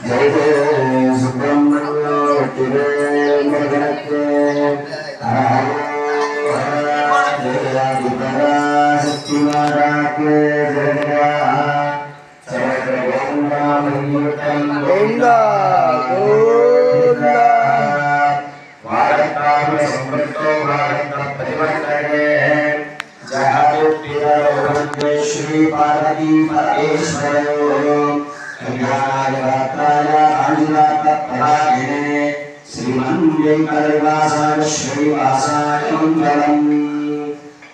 जय जय सुब्रह्मण्य श्री पार्वती परमेश्वर श्रीमन्वेंकटनिवासाय श्रीवासाय मंगलम्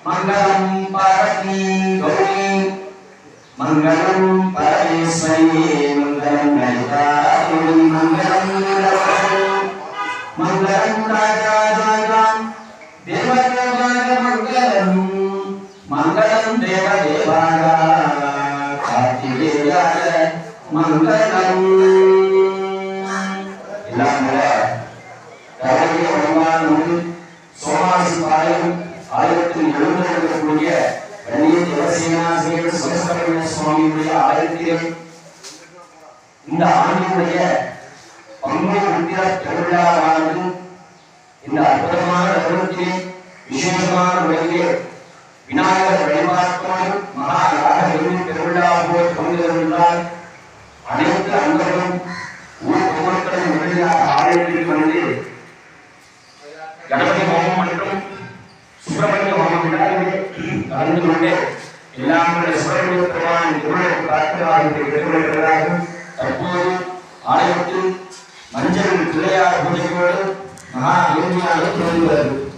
मंगलम् पार्वती गौरी मंगलम् परमेश्वरी मंगलम् ललितादेवी मंगलम् मंगलम् राजाधिराज देवदेवाय मंगलम् मंगलम् देवदेवाय कार्तिकेयाय मंगलम् सोमासी पालम ஆயிரத்தில் எழுந்திருக்கக்கூடிய வள்ளிய தேவசேனாசிரியர் சிவசுப்பிரமணிய சுவாமியுடைய ஆலயத்தில் இந்த ஆண்டினுடைய பங்குனி உத்திர திருவிழாவானது இந்த அற்புதமான தருணத்திலே விசேஷமான முறையிலே விநாயகர் வழிபாட்டோடு மகா யாக திருவிழாவோடு பங்குகிறார். அனைத்து அன்பர்களும் ஊர் பொதுமக்களும் உடனடியாக ஆலயத்தில் வந்து கணபதி ஹோமம் மற்றும் சுப்பிரமணிய ஹோமம் கலந்து கொண்டு எல்லாருடைய சுப்பிரமணிய பெருமான் திருவிழாவுக்கு பிரார்த்தனை பெற்றுக்கொள்கிறார்கள். தற்போது ஆலயத்தில் மஞ்சள் பிள்ளையார் பூஜையோடு மகா யோகியாக தொடங்குகிறது.